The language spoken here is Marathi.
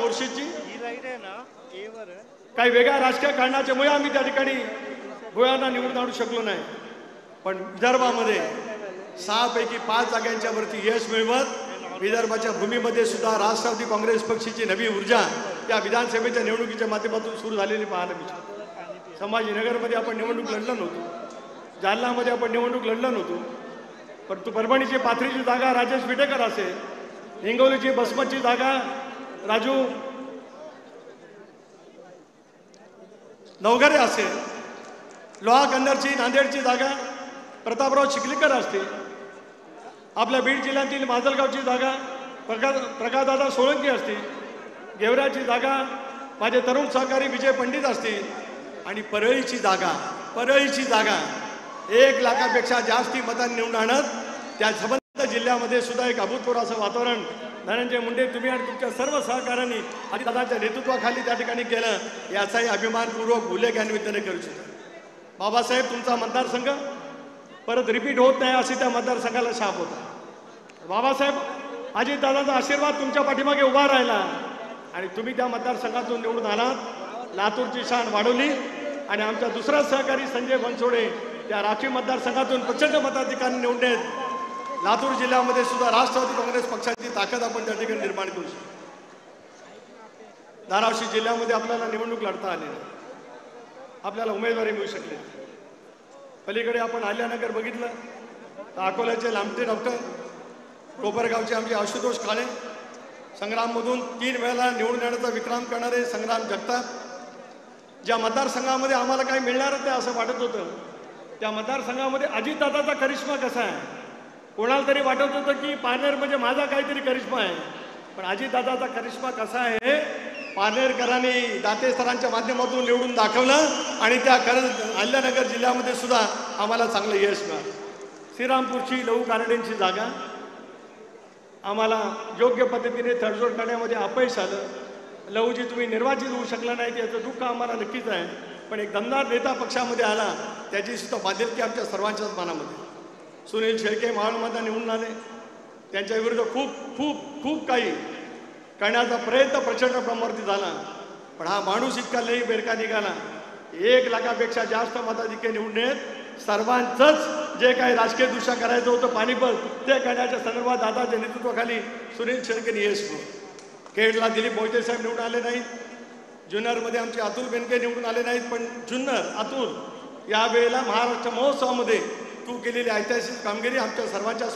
मोर्शीची काही वेगळ्या राजकीय कारणाच्यामुळे आम्ही त्या ठिकाणी भुयारला निवडून आणू शकलो नाही, पण विदर्भामध्ये 6 पैकी 5 जागांच्या वरती यश मिळवत विदर्भाच्या भूमीमध्ये सुद्धा राष्ट्रवादी काँग्रेस पक्षाची नवी ऊर्जा त्या विधानसभेच्या निवडणुकीच्या माध्यमातून सुरू झालेली पाहायला मिळते। संभाजीनगरमध्ये आपण निवडणूक लढलो नव्हतो, जालन्यामध्ये आपण निवडणूक लढलो नव्हतो, परंतु परभणीची पाथरीची जागा राजेश विटेकर असेल, हिंगोलीची बसमतची जागा राजू नवघरे असेल, लोहा कंदरची नांदेडची जागा प्रतापराव चिखलीकर असतील, आपल्या बीड जिल्ह्यातील माजलगावची जागा प्रकाशदादा सोळंकी असतील, गेवराची जागा माझे तरुण सहकारी विजय पंडित असतील, आणि परळीची जागा 1 लाखापेक्षा जास्ती मतांनी निवडून आणत त्या संबंधित जिल्ह्यामध्ये सुद्धा एक अभूतपूर्व असं वातावरण धनंजय मुंडे तुम्ही आणि तुमच्या सर्व सहकार्यांनी आणि दादाच्या नेतृत्वाखाली त्या ठिकाणी केलं, याचाही अभिमानपूर्वक उल्लेख या निमित्ताने करू शकतो। बाबासाहेब तुमचा मतदारसंघ परत रिपीट होत नाही अशी त्या मतदारसंघाला शाप होता। बाबासाहेब अजितदादांचा आशीर्वाद तुमच्या पाठीमागे उभा राहिला आणि तुम्ही त्या मतदारसंघातून निवडून आलात, लातूरची शान वाढवली आणि आमचा दुसरा सहकारी संजय बनसोडे त्या राष्ट्रीय मतदारसंघातून प्रचंड मताधिकाऱ्यांनी निवडलेत। लातूर जिल्ह्यामध्ये सुद्धा राष्ट्रवादी काँग्रेस पक्षाची ताकद आपण त्या ठिकाणी निर्माण करू शकतो। धाराशिव जिल्ह्यामध्ये आपल्याला निवडणूक लढता आली नाही, आपल्याला उमेदवारी मिळू शकली। पलीकडे आपण आल्यानगर बघितलं तर अकोल्याचे लांबटे डॉक्टर, कोपरगावचे आमचे आशुतोष काळे, संग्राममधून 3 वेळेला निवडून येण्याचा विक्रम करणारे संग्राम जगताप, ज्या मतदारसंघामध्ये आम्हाला काही मिळणार नाही असं वाटत होतं त्या मतदारसंघामध्ये अजितदादाचा करिश्मा कसा आहे, कोणाला तरी वाटत होतं की पारनेर म्हणजे माझा काहीतरी करिश्मा आहे, पण अजितदादाचा करिश्मा कसा आहे पारनेरकरांनी दाते सरांच्या माध्यमातून निवडून दाखवलं आणि त्या अहिल्यानगर जिल्ह्यामध्ये सुद्धा आम्हाला चांगलं यश मिळालं। श्रीरामपूरची लहू कारडेंची जागा आम्हाला योग्य पद्धतीने तडजोड करण्यामध्ये अपयश आलं। लहूजी तुम्ही निर्वाचित होऊ शकला नाही याचं दुःख आम्हाला नक्कीच आहे, पण एक दमदार नेता पक्षामध्ये आला त्याची सुद्धा बांधिलकी आमच्या सर्वांच्याच मनामध्ये। सुनील शेळके महाराष्ट्रामध्ये निवडून आले, त्यांच्या विरुद्ध खूप खूप खूप काही करण्याचा प्रयत्न प्रचंड प्रमाणावरती झाला, पण हा माणूस इतका लई बेरका निघाला, 1 लाखापेक्षा जास्त मताधिक्य निवडणेत सर्वांचंच जे काही राजकीय दृष्ट्या करायचं होतं पानिपत ते करण्याच्या संदर्भात दादाच्या नेतृत्वाखाली सुनील शेळकेंनी यश मिळवलं। खेडला दिलीप मोहिते साहेब निवडून आले नाहीत, जुन्नरमध्ये आमचे अतुल बेनके निवडून आले नाहीत, पण जुन्नर अतुल यावेळेला महाराष्ट्र महोत्सवामध्ये तू केलेली ऐतिहासिक कामगिरी आमच्या सर्वांच्या